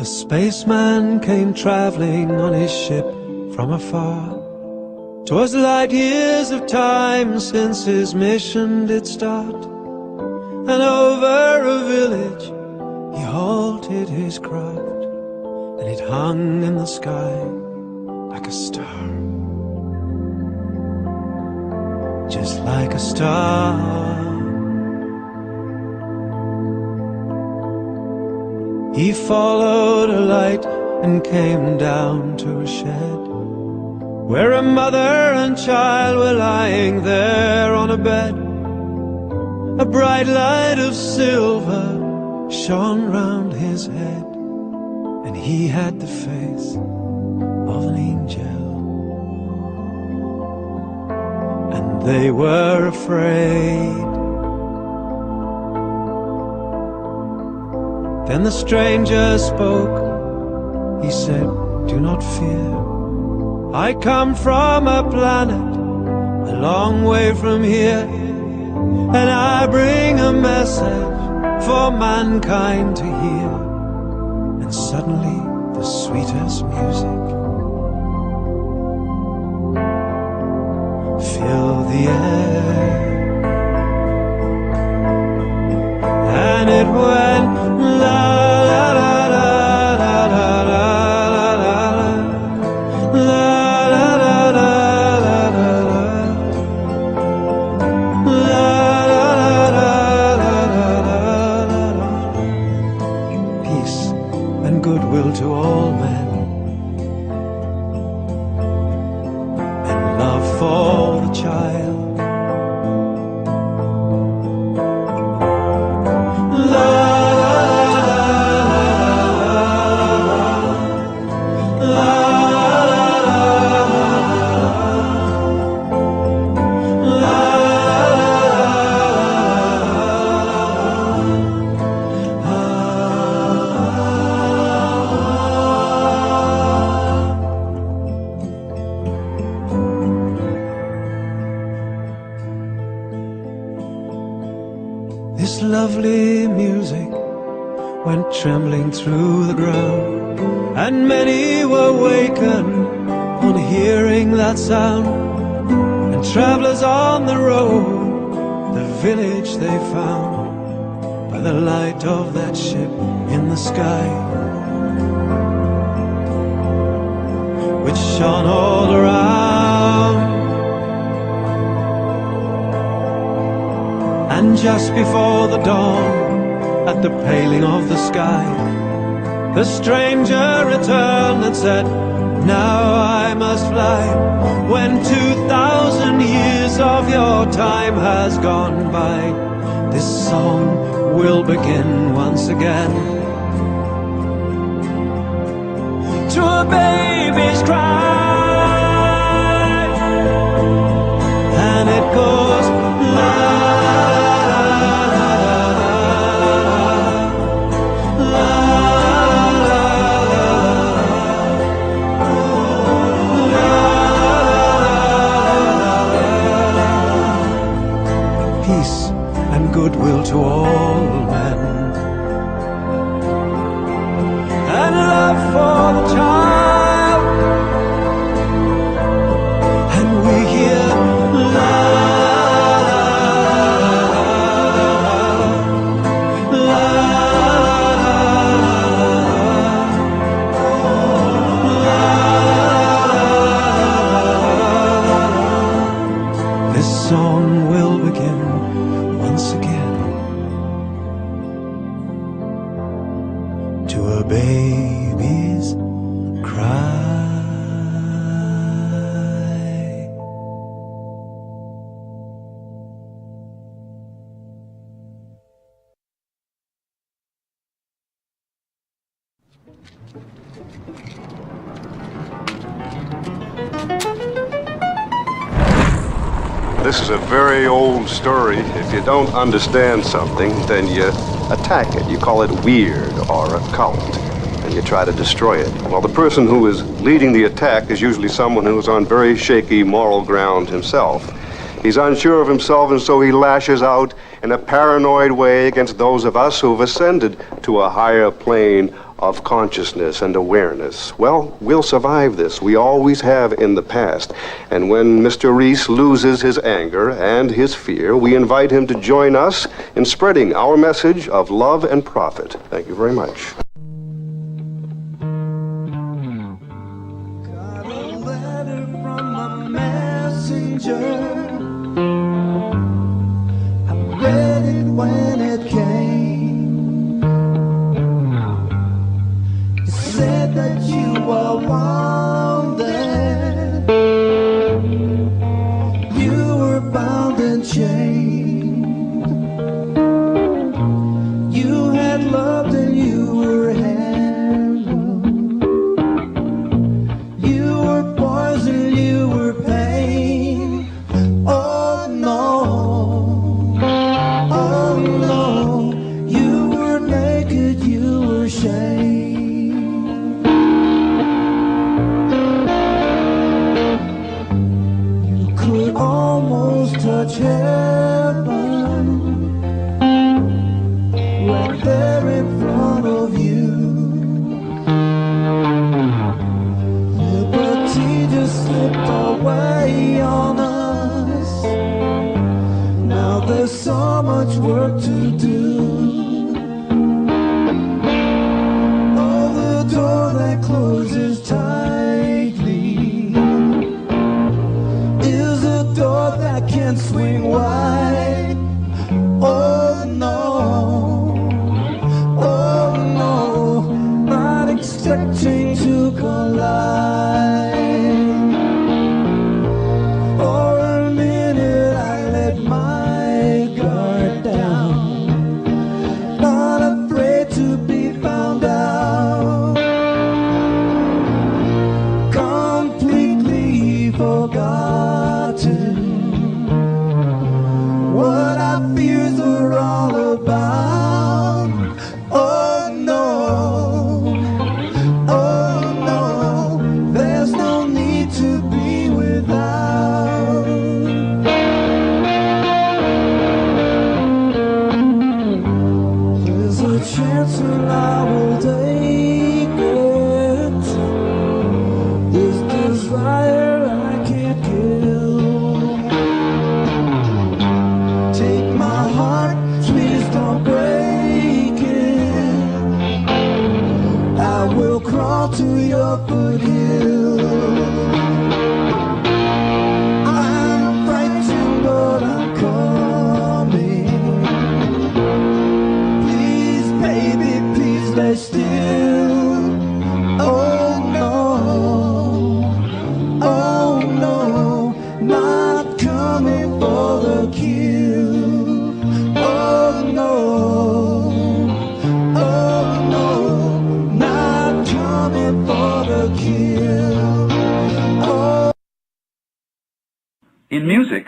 A spaceman came traveling on his ship from afar. 'Twas light years of time since his mission did start, and over a village he halted his craft, and it hung in the sky like a star, just like a star. He followed a light and came down to a shed where a mother and child were lying there on a bed. A bright light of silver shone round his head, and he had the face of an angel. And they were afraid. Then the stranger spoke. He said, "Do not fear. I come from a planet a long way from here, and I bring a message for mankind to hear." And suddenly the sweetest music filled the air, and it went la la la la la la la la la la la la la la. Peace and goodwill to all men, and love for the child. This lovely music went trembling through the ground, and many were wakened on hearing that sound. And travelers on the road, the village they found by the light of that ship in the sky, which shone all around. And just before the dawn, at the paling of the sky, the stranger returned and said, "Now I must fly. When 2,000 years of your time has gone by, this song will begin once again. To a baby's cry, and it goes la. Peace and goodwill to all men, and love for the child. And we hear la la la. This song will begin once again, to a baby's cry. This is a very old story. If you don't understand something, then you attack it. You call it weird or occult, and you try to destroy it. Well, the person who is leading the attack is usually someone who is on very shaky moral ground himself. He's unsure of himself, and so he lashes out in a paranoid way against those of us who've ascended to a higher plane of consciousness and awareness. Well, we'll survive this. We always have in the past. And when Mr. Reese loses his anger and his fear, we invite him to join us in spreading our message of love and profit. Thank you very much. Got a letter from a messenger. I read it when it came. It said that you were wanted. You were bound and chained. You had loved and you were handled. You were poison, you were pain. Oh no, oh no. You were naked, you were shamed. You could almost touch heaven right there in front of you. Liberty just slipped away on us. Now there's so much work to do. Oh, the door that closes tightly is a door that can swing wide. Oh no, oh no, not expecting to collide. For a minute I let my guard down, not afraid to be found out. Completely forgotten what our fears are all about. Oh no, oh no, there's no need to be without. There's a chance that I will take it. This desire I can't kill. Take my heart, please don't break it. I will crawl to your foothill. I'm frightened, but I'm coming. Please, baby, please lay still. Oh no, oh no, not coming for the kill. Oh no, oh no, not coming for the kill. Oh. In music,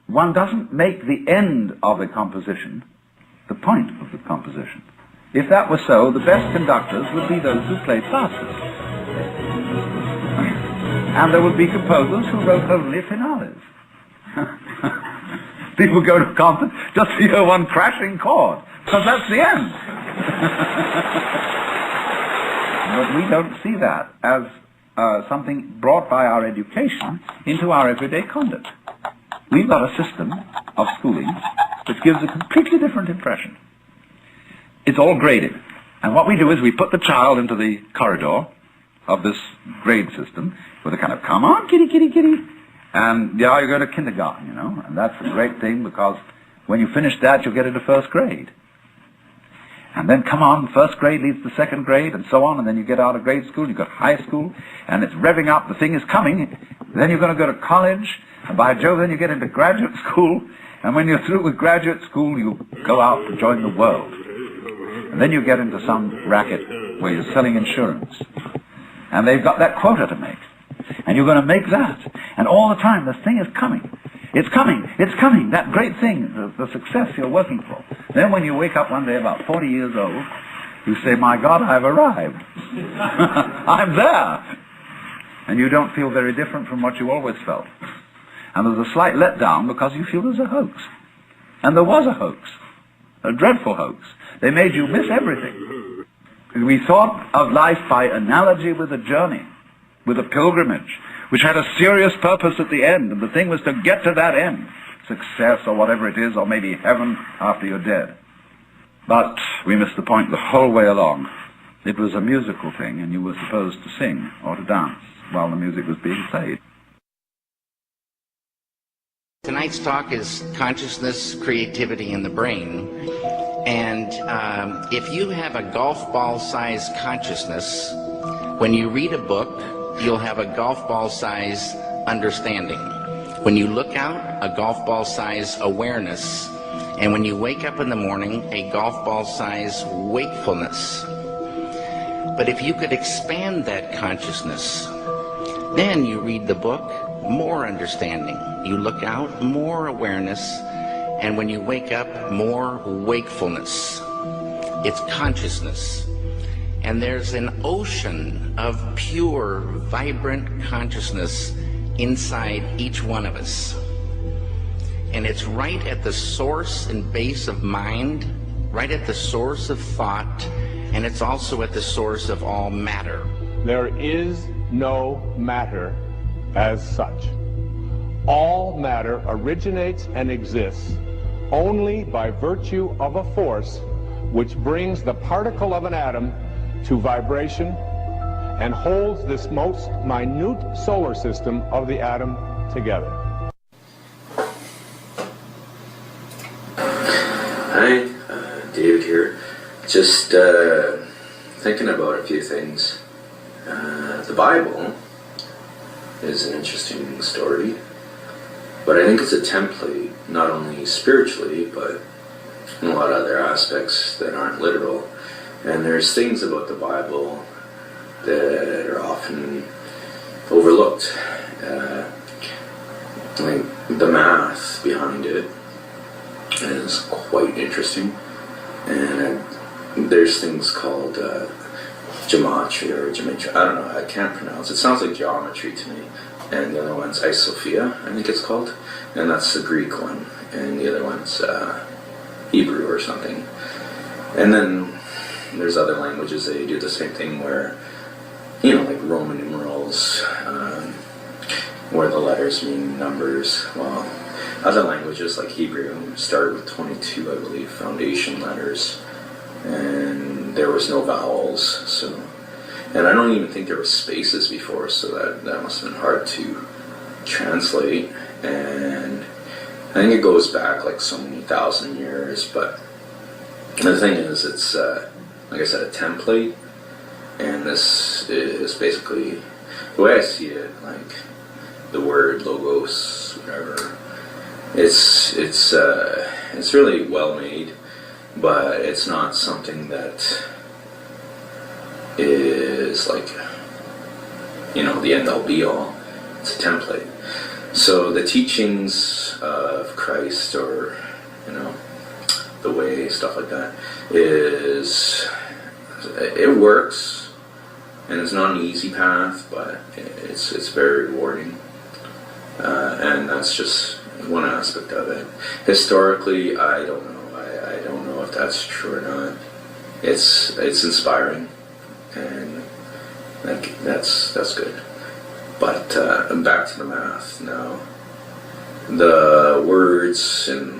one doesn't make the end of a composition the point of the composition. If that were so, the best conductors would be those who played fastest. And there would be composers who wrote only finales. People go to a concert just to hear one crashing chord, because that's the end. But we don't see that as something brought by our education into our everyday conduct. We've got a system of schooling which gives a completely different impression. It's all graded. And what we do is we put the child into the corridor of this grade system with a kind of, come on, kitty, kitty, kitty. And yeah, you go to kindergarten, you know, and that's a great thing because when you finish that, you'll get into first grade. And then come on, first grade leads to second grade and so on, and then you get out of grade school, you've got high school, and it's revving up, the thing is coming. Then you're going to go to college, and by Jove, then you get into graduate school, and when you're through with graduate school, you go out to join the world. And then you get into some racket where you're selling insurance. And they've got that quota to make. And you're going to make that. And all the time, this thing is coming. It's coming. It's coming. That great thing, the success you're working for. Then when you wake up one day about 40 years old, you say, my God, I've arrived. I'm there. And you don't feel very different from what you always felt. And there's a slight letdown because you feel there's a hoax. And there was a hoax. A dreadful hoax. They made you miss everything. We thought of life by analogy with a journey, with a pilgrimage, which had a serious purpose at the end, and the thing was to get to that end, success or whatever it is, or maybe heaven after you're dead. But we missed the point the whole way along. It was a musical thing, and you were supposed to sing or to dance while the music was being played. Tonight's talk is consciousness, creativity, and the brain. And if you have a golf ball-sized consciousness, when you read a book, you'll have a golf ball-sized understanding. When you look out, a golf ball-sized awareness. And when you wake up in the morning, a golf ball-sized wakefulness. But if you could expand that consciousness, then you read the book, more understanding. You look out, more awareness. And when you wake up, more wakefulness. It's consciousness. And there's an ocean of pure, vibrant consciousness inside each one of us. And it's right at the source and base of mind, right at the source of thought, and it's also at the source of all matter. There is no matter as such. All matter originates and exists only by virtue of a force which brings the particle of an atom to vibration and holds this most minute solar system of the atom together. Hi, David here. Just thinking about a few things. The Bible is an interesting story, but I think it's a template, not only spiritually, but in a lot of other aspects that aren't literal. And there's things about the Bible that are often overlooked. Like the math behind it is quite interesting. And there's things called gematria or gematria. I don't know, I can't pronounce it. It sounds like geometry to me. And the other one's Isophia, I think it's called. And that's the Greek one. And the other one's Hebrew or something. And then there's other languages that do the same thing where, you know, like Roman numerals, where the letters mean numbers. Well, other languages like Hebrew started with 22, I believe, foundation letters. And there was no vowels, so... And I don't even think there were spaces before, so that must have been hard to translate. And I think it goes back like so many thousand years, but the thing is, it's, like I said, a template, and this is basically, the way I see it, like the word logos, whatever, it's really well made, but it's not something that is like, you know, the end-all be-all. It's a template. So the teachings of Christ, or, you know, the way, stuff like that, it works, and it's not an easy path, but it's very rewarding. And that's just one aspect of it. Historically, I don't know. I don't know if that's true or not. It's inspiring, and like that's good. But back to the math now. The words and